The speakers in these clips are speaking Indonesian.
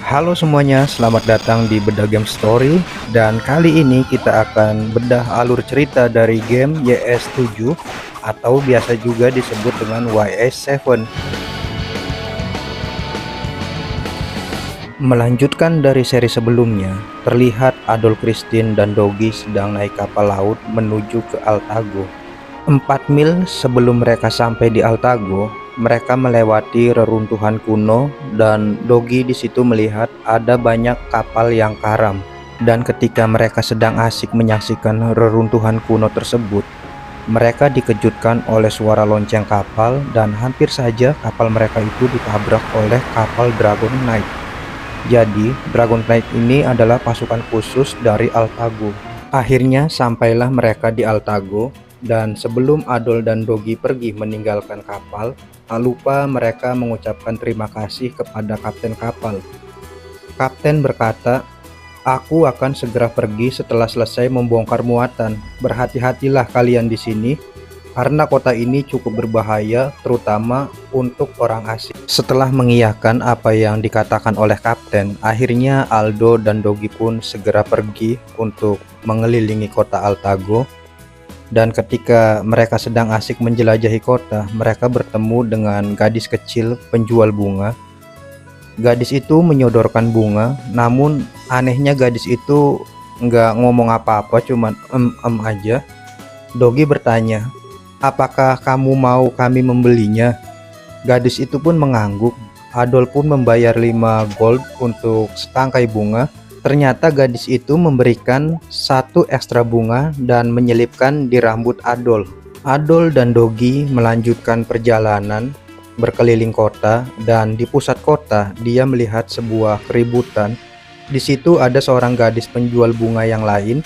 Halo semuanya, selamat datang di Bedah Game Story. Dan kali ini kita akan bedah alur cerita dari game YS7 atau biasa juga disebut dengan YS7. Melanjutkan dari seri sebelumnya, terlihat Adol, Christine, dan Doggy sedang naik kapal laut menuju ke Altago. 4 mil sebelum mereka sampai di Altago, mereka melewati reruntuhan kuno dan Doggy di situ melihat ada banyak kapal yang karam. Dan ketika mereka sedang asik menyaksikan reruntuhan kuno tersebut, mereka dikejutkan oleh suara lonceng kapal dan hampir saja kapal mereka itu ditabrak oleh kapal Dragon Knight. Jadi, Dragon Knight ini adalah pasukan khusus dari Altago. Akhirnya sampailah mereka di Altago. Dan sebelum Adol dan Doggy pergi meninggalkan kapal, tak lupa mereka mengucapkan terima kasih kepada kapten kapal. Kapten berkata, "Aku akan segera pergi setelah selesai membongkar muatan. Berhati-hatilah kalian di sini, karena kota ini cukup berbahaya, terutama untuk orang asing." Setelah mengiyakan apa yang dikatakan oleh kapten, akhirnya Aldo dan Doggy pun segera pergi untuk mengelilingi kota Altago. Dan ketika mereka sedang asik menjelajahi kota, mereka bertemu dengan gadis kecil penjual bunga. Gadis itu menyodorkan bunga, namun anehnya gadis itu nggak ngomong apa-apa, cuman aja. Doggy bertanya, "Apakah kamu mau kami membelinya?" Gadis itu pun mengangguk. Adol pun membayar 5 gold untuk setangkai bunga. Ternyata gadis itu memberikan 1 ekstra bunga dan menyelipkan di rambut Adol. Adol dan Doggy melanjutkan perjalanan berkeliling kota, dan di pusat kota dia melihat sebuah keributan. Di situ ada seorang gadis penjual bunga yang lain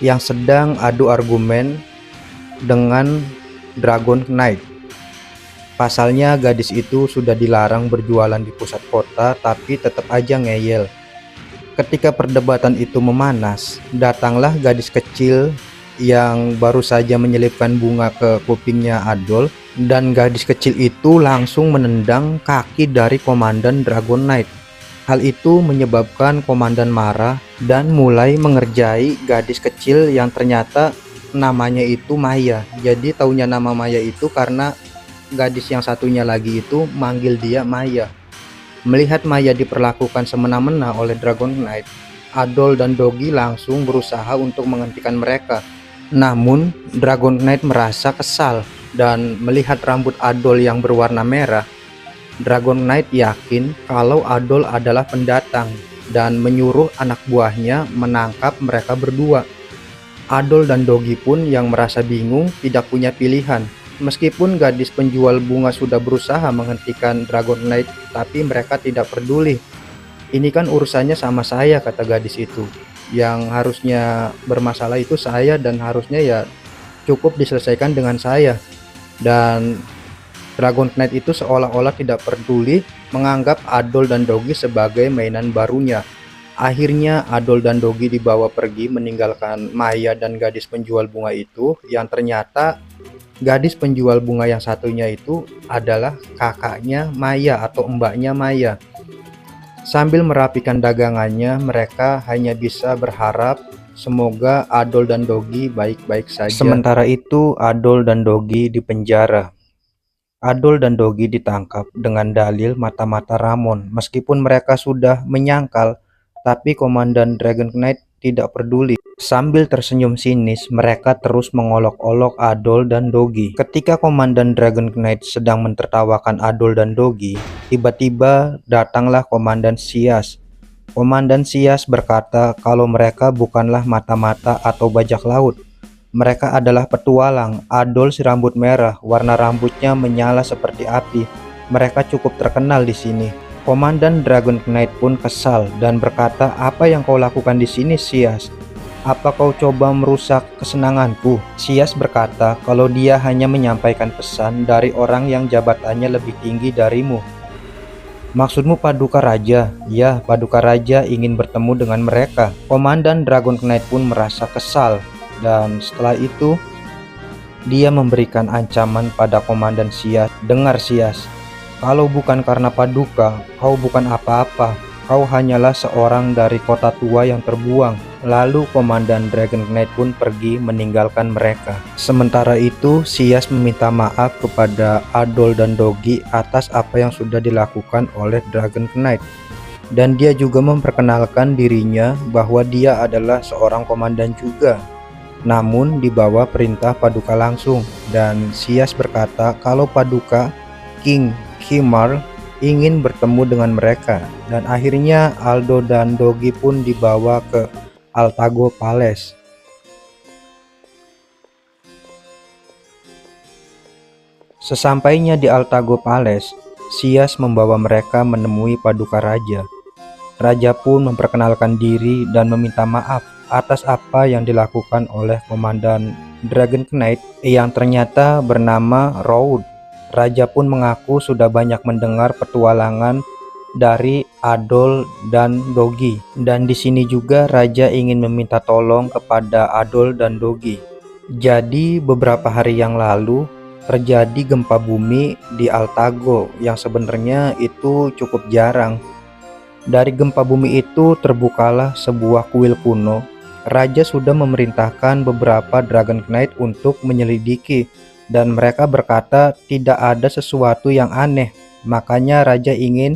yang sedang adu argumen dengan Dragon Knight. Pasalnya gadis itu sudah dilarang berjualan di pusat kota, tapi tetap aja ngeyel. Ketika perdebatan itu memanas, datanglah gadis kecil yang baru saja menyelipkan bunga ke kupingnya Adol, dan gadis kecil itu langsung menendang kaki dari komandan Dragon Knight. Hal itu menyebabkan komandan marah dan mulai mengerjai gadis kecil yang ternyata namanya itu Maya. Jadi taunya nama Maya itu karena gadis yang satunya lagi itu manggil dia Maya. Melihat Maya diperlakukan semena-mena oleh Dragon Knight, Adol dan Doggy langsung berusaha untuk menghentikan mereka. Namun, Dragon Knight merasa kesal dan melihat rambut Adol yang berwarna merah. Dragon Knight yakin kalau Adol adalah pendatang dan menyuruh anak buahnya menangkap mereka berdua. Adol dan Doggy pun yang merasa bingung tidak punya pilihan. Meskipun gadis penjual bunga sudah berusaha menghentikan Dragon Knight, tapi mereka tidak peduli. "Ini kan urusannya sama saya," kata gadis itu. "Yang harusnya bermasalah itu saya dan harusnya ya cukup diselesaikan dengan saya." Dan Dragon Knight itu seolah-olah tidak peduli, menganggap Adol dan Doggy sebagai mainan barunya. Akhirnya Adol dan Doggy dibawa pergi meninggalkan Maya dan gadis penjual bunga itu, yang ternyata gadis penjual bunga yang satunya itu adalah kakaknya Maya atau mbaknya Maya. Sambil merapikan dagangannya, mereka hanya bisa berharap semoga Adol dan Doggy baik-baik saja. Sementara itu, Adol dan Doggy dipenjara. Adol dan Doggy ditangkap dengan dalil mata-mata Ramon. Meskipun mereka sudah menyangkal, tapi komandan Dragon Knight tidak peduli. Sambil tersenyum sinis, mereka terus mengolok-olok Adol dan Doggy. Ketika komandan Dragon Knight sedang mentertawakan Adol dan Doggy, tiba-tiba datanglah komandan Sias. Komandan Sias berkata kalau mereka bukanlah mata-mata atau bajak laut. Mereka adalah petualang. Adol si rambut merah, warna rambutnya menyala seperti api. Mereka cukup terkenal di sini. Komandan Dragon Knight pun kesal dan berkata, "Apa yang kau lakukan di sini, Sias? Apa kau coba merusak kesenanganku?" Sias berkata kalau dia hanya menyampaikan pesan dari orang yang jabatannya lebih tinggi darimu. "Maksudmu Paduka Raja?" "Ya, Paduka Raja ingin bertemu dengan mereka." Komandan Dragon Knight pun merasa kesal, dan setelah itu dia memberikan ancaman pada komandan Sias. "Dengar Sias, kalau bukan karena Paduka, kau bukan apa-apa. kau hanyalah seorang dari kota tua yang terbuang." Lalu Komandan Dragon Knight pun pergi meninggalkan mereka. Sementara itu, Sias meminta maaf kepada Adol dan Dogi atas apa yang sudah dilakukan oleh Dragon Knight. Dan dia juga memperkenalkan dirinya bahwa dia adalah seorang komandan juga, namun di bawah perintah Paduka langsung. Dan Sias berkata kalau Paduka King Kimar ingin bertemu dengan mereka, dan akhirnya Aldo dan Dogi pun dibawa ke Altago Palace. Sesampainya di Altago Palace, Sias membawa mereka menemui Paduka Raja. Raja pun memperkenalkan diri dan meminta maaf atas apa yang dilakukan oleh Komandan Dragon Knight yang ternyata bernama Raud. Raja pun mengaku sudah banyak mendengar petualangan dari Adol dan Dogi, dan di sini juga Raja ingin meminta tolong kepada Adol dan Dogi. Jadi beberapa hari yang lalu terjadi gempa bumi di Altago yang sebenarnya itu cukup jarang. Dari gempa bumi itu terbukalah sebuah kuil kuno. Raja sudah memerintahkan beberapa Dragon Knight untuk menyelidiki, dan mereka berkata tidak ada sesuatu yang aneh. Makanya Raja ingin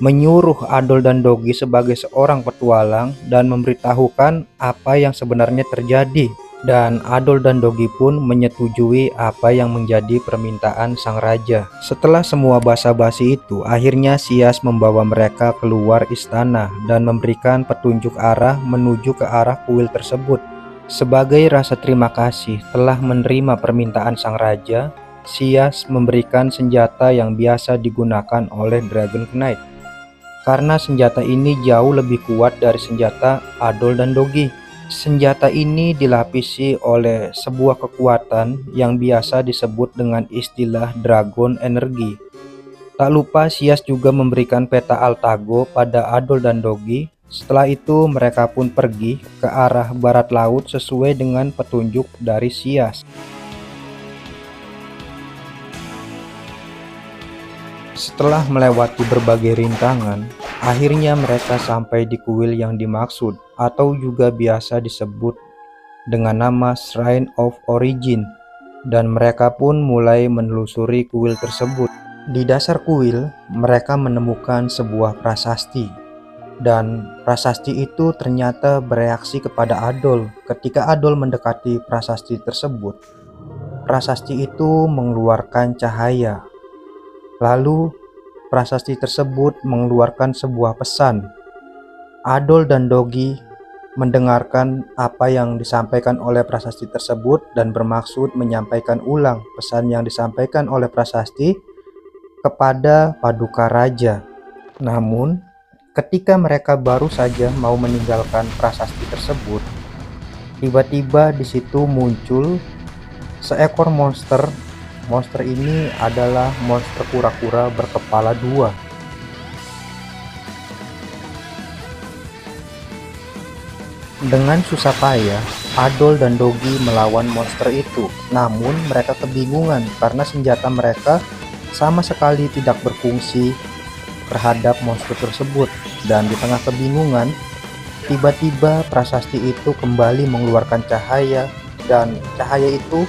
menyuruh Adol dan Dogi sebagai seorang petualang dan memberitahukan apa yang sebenarnya terjadi. Dan Adol dan Dogi pun menyetujui apa yang menjadi permintaan sang raja. Setelah semua basa-basi itu, akhirnya Sias membawa mereka keluar istana dan memberikan petunjuk arah menuju ke arah kuil tersebut. Sebagai rasa terima kasih telah menerima permintaan sang raja, Sias memberikan senjata yang biasa digunakan oleh Dragon Knight. Karena senjata ini jauh lebih kuat dari senjata Adol dan Dogi. Senjata ini dilapisi oleh sebuah kekuatan yang biasa disebut dengan istilah Dragon Energi. Tak lupa Sias juga memberikan peta Altago pada Adol dan Dogi. Setelah itu mereka pun pergi ke arah barat laut sesuai dengan petunjuk dari Sias. Setelah melewati berbagai rintangan, akhirnya mereka sampai di kuil yang dimaksud, atau juga biasa disebut dengan nama Shrine of Origin, dan mereka pun mulai menelusuri kuil tersebut. Di dasar kuil, mereka menemukan sebuah prasasti, dan prasasti itu ternyata bereaksi kepada Adol. Ketika Adol mendekati prasasti tersebut, prasasti itu mengeluarkan cahaya. Lalu prasasti tersebut mengeluarkan sebuah pesan. Adol dan Dogi mendengarkan apa yang disampaikan oleh prasasti tersebut dan bermaksud menyampaikan ulang pesan yang disampaikan oleh prasasti kepada Paduka Raja. Namun, ketika mereka baru saja mau meninggalkan prasasti tersebut, tiba-tiba di situ muncul seekor monster. Monster ini adalah monster kura-kura berkepala dua. Dengan susah payah, Adol dan Dogi melawan monster itu. Namun mereka kebingungan karena senjata mereka sama sekali tidak berfungsi terhadap monster tersebut. Dan di tengah kebingungan, tiba-tiba prasasti itu kembali mengeluarkan cahaya, dan cahaya itu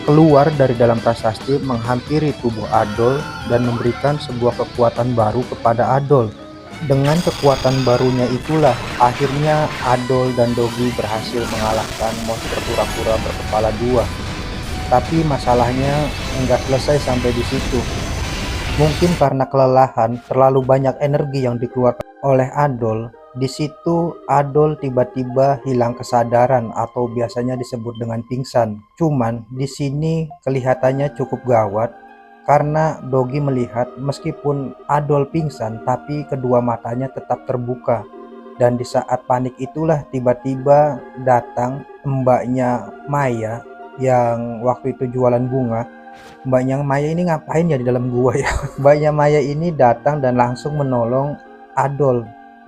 keluar dari dalam prasasti menghampiri tubuh Adol dan memberikan sebuah kekuatan baru kepada Adol. Dengan kekuatan barunya itulah akhirnya Adol dan Dogi berhasil mengalahkan monster kura-kura berkepala dua. Tapi masalahnya enggak selesai sampai di situ. Mungkin karena kelelahan, terlalu banyak energi yang dikeluarkan oleh Adol. Di situ Adol tiba-tiba hilang kesadaran atau biasanya disebut dengan pingsan. Cuman di sini kelihatannya cukup gawat karena Dogi melihat meskipun Adol pingsan tapi kedua matanya tetap terbuka. Dan di saat panik itulah tiba-tiba datang mbaknya Maya yang waktu itu jualan bunga. Mbaknya Maya ini ngapain ya di dalam gua ya? Mbaknya Maya ini datang dan langsung menolong Adol.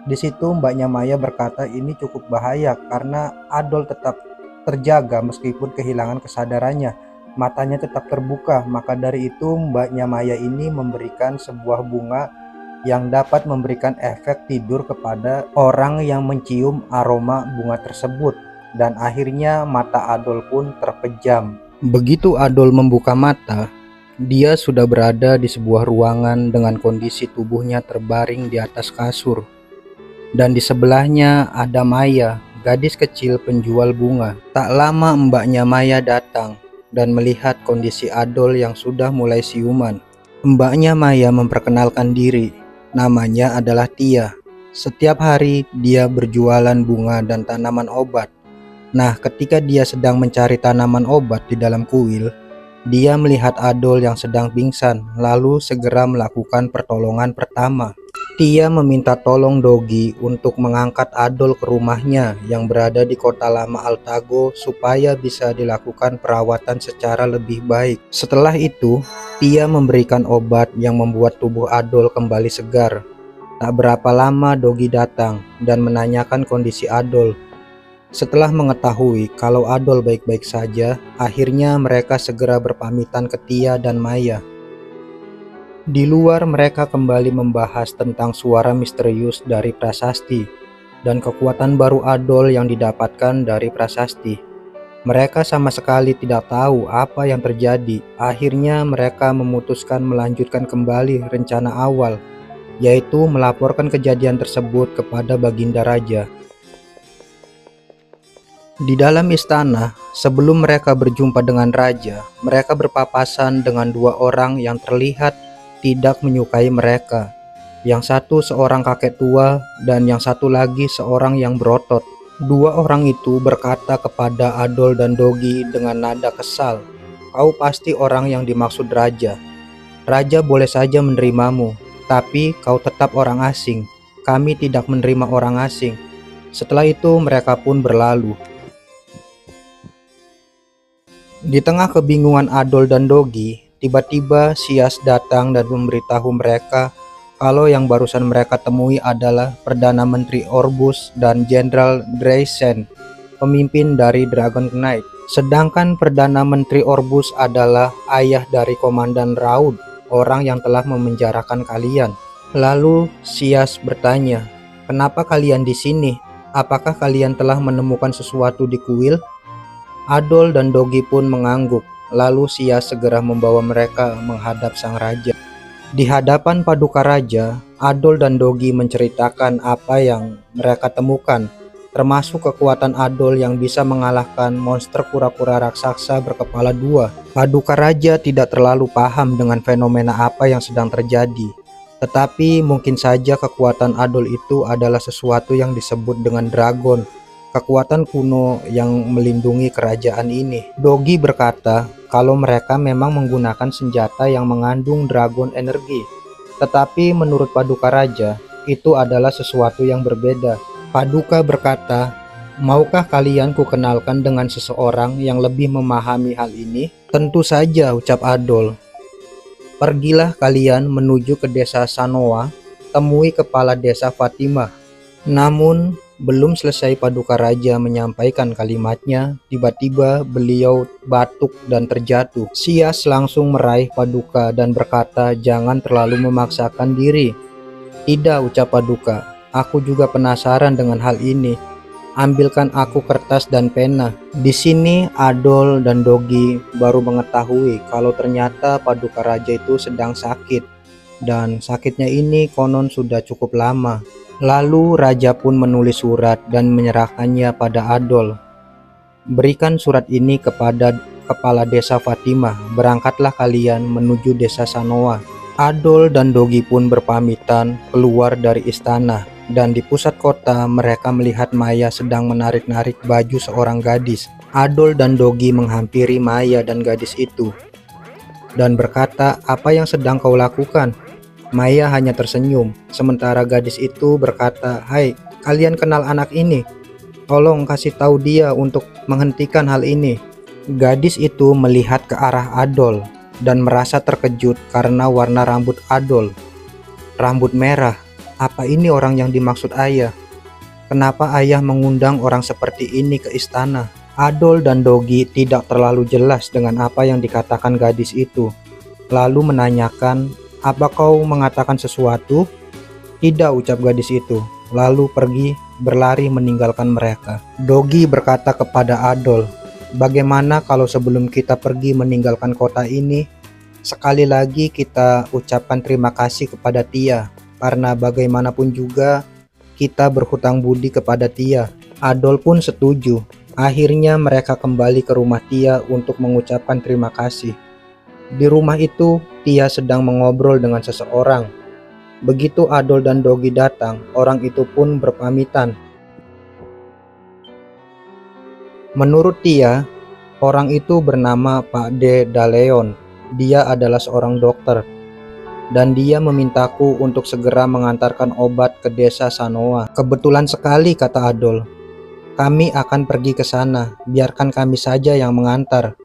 Di situ mbaknya Maya berkata ini cukup bahaya karena Adol tetap terjaga meskipun kehilangan kesadarannya. Matanya tetap terbuka. Maka dari itu mbaknya Maya ini memberikan sebuah bunga yang dapat memberikan efek tidur kepada orang yang mencium aroma bunga tersebut, dan akhirnya mata Adol pun terpejam. Begitu Adol membuka mata, dia sudah berada di sebuah ruangan dengan kondisi tubuhnya terbaring di atas kasur, dan di sebelahnya ada Maya, gadis kecil penjual bunga. Tak lama mbaknya Maya datang dan melihat kondisi Adol yang sudah mulai siuman. Mbaknya Maya memperkenalkan diri. Namanya adalah Tia. Setiap hari dia berjualan bunga dan tanaman obat. Nah, ketika dia sedang mencari tanaman obat di dalam kuil, dia melihat Adol yang sedang pingsan, lalu segera melakukan pertolongan pertama. Tia meminta tolong Dogi untuk mengangkat Adol ke rumahnya yang berada di kota lama Altago supaya bisa dilakukan perawatan secara lebih baik. Setelah itu, Tia memberikan obat yang membuat tubuh Adol kembali segar. Tak berapa lama Dogi datang dan menanyakan kondisi Adol. Setelah mengetahui kalau Adol baik-baik saja, akhirnya mereka segera berpamitan ke Tia dan Maya. Di luar mereka kembali membahas tentang suara misterius dari prasasti dan kekuatan baru Adol yang didapatkan dari prasasti. Mereka sama sekali tidak tahu apa yang terjadi. Akhirnya mereka memutuskan melanjutkan kembali rencana awal, yaitu melaporkan kejadian tersebut kepada Baginda Raja. Di dalam istana, sebelum mereka berjumpa dengan Raja, mereka berpapasan dengan dua orang yang terlihat tidak menyukai mereka. Yang satu seorang kakek tua dan yang satu lagi seorang yang berotot. Dua orang itu berkata kepada Adol dan Dogi dengan nada kesal, "Kau pasti orang yang dimaksud Raja. Raja boleh saja menerimamu, tapi kau tetap orang asing. Kami tidak menerima orang asing." Setelah itu mereka pun berlalu. Di tengah kebingungan Adol dan Dogi, tiba-tiba Sias datang dan memberitahu mereka kalau yang barusan mereka temui adalah Perdana Menteri Orbus dan Jenderal Dreisen, pemimpin dari Dragon Knight. Sedangkan Perdana Menteri Orbus adalah ayah dari Komandan Raud, orang yang telah memenjarakan kalian. Lalu Sias bertanya, "Kenapa kalian di sini? Apakah kalian telah menemukan sesuatu di kuil?" Adol dan Dogi pun mengangguk. Lalu Sias segera membawa mereka menghadap sang raja. Di hadapan Paduka Raja, Adol dan Dogi menceritakan apa yang mereka temukan, termasuk kekuatan Adol yang bisa mengalahkan monster kura-kura raksasa berkepala dua. Paduka Raja tidak terlalu paham dengan fenomena apa yang sedang terjadi, tetapi mungkin saja kekuatan Adol itu adalah sesuatu yang disebut dengan dragon, kekuatan kuno yang melindungi kerajaan ini. Dogi berkata kalau mereka memang menggunakan senjata yang mengandung dragon energi, tetapi menurut Paduka Raja itu adalah sesuatu yang berbeda. Paduka berkata, "Maukah kalian kukenalkan dengan seseorang yang lebih memahami hal ini?" "Tentu saja," ucap Adol. "Pergilah kalian menuju ke desa Sanoa, temui kepala desa Fatimah." Namun belum selesai Paduka Raja menyampaikan kalimatnya, tiba-tiba beliau batuk dan terjatuh. Sias langsung meraih Paduka dan berkata jangan terlalu memaksakan diri. "Tidak," ucap Paduka, "aku juga penasaran dengan hal ini. Ambilkan aku kertas dan pena." Di sini Adol dan Dogi baru mengetahui kalau ternyata Paduka Raja itu sedang sakit, dan sakitnya ini konon sudah cukup lama. Lalu Raja pun menulis surat dan menyerahkannya pada Adol. "Berikan surat ini kepada kepala desa Fatimah. Berangkatlah kalian menuju desa Sanoa." Adol dan Dogi pun berpamitan keluar dari istana, dan di pusat kota mereka melihat Maya sedang menarik-narik baju seorang gadis. Adol dan Dogi menghampiri Maya dan gadis itu dan berkata, "Apa yang sedang kau lakukan?" Maya hanya tersenyum, sementara gadis itu berkata, "Hai, kalian kenal anak ini? Tolong kasih tahu dia untuk menghentikan hal ini." Gadis itu melihat ke arah Adol dan merasa terkejut karena warna rambut Adol. Rambut merah, apa ini orang yang dimaksud ayah? Kenapa ayah mengundang orang seperti ini ke istana? Adol dan Dogi tidak terlalu jelas dengan apa yang dikatakan gadis itu, lalu menanyakan, "Apa kau mengatakan sesuatu?" Tidak, ucap gadis itu, lalu pergi berlari meninggalkan mereka. Dogi berkata kepada Adol, bagaimana kalau sebelum kita pergi meninggalkan kota ini, sekali lagi kita ucapkan terima kasih kepada Tia, karena bagaimanapun juga kita berhutang budi kepada Tia. Adol pun setuju. Akhirnya mereka kembali ke rumah Tia untuk mengucapkan terima kasih. Di rumah itu, Tia sedang mengobrol dengan seseorang. Begitu Adol dan Dogi datang, orang itu pun berpamitan. Menurut Tia, orang itu bernama Pak De Daleon. Dia adalah seorang dokter, dan dia memintaku untuk segera mengantarkan obat ke desa Sanoa. Kebetulan sekali, kata Adol. Kami akan pergi ke sana, biarkan kami saja yang mengantar.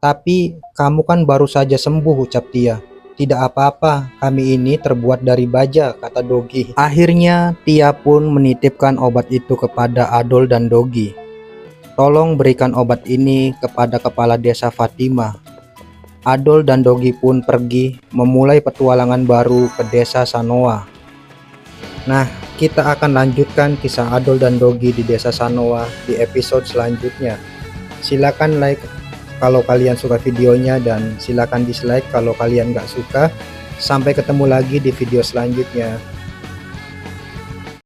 Tapi kamu kan baru saja sembuh, ucap Tia. Tidak apa-apa, kami ini terbuat dari baja, kata Dogi. Akhirnya Tia pun menitipkan obat itu kepada Adol dan Dogi. Tolong berikan obat ini kepada kepala desa Fatima. Adol dan Dogi pun pergi memulai petualangan baru ke desa Sanoa. Nah, kita akan lanjutkan kisah Adol dan Dogi di desa Sanoa di episode selanjutnya. Silakan like kalau kalian suka videonya, dan silakan dislike kalau kalian nggak suka. Sampai ketemu lagi di video selanjutnya.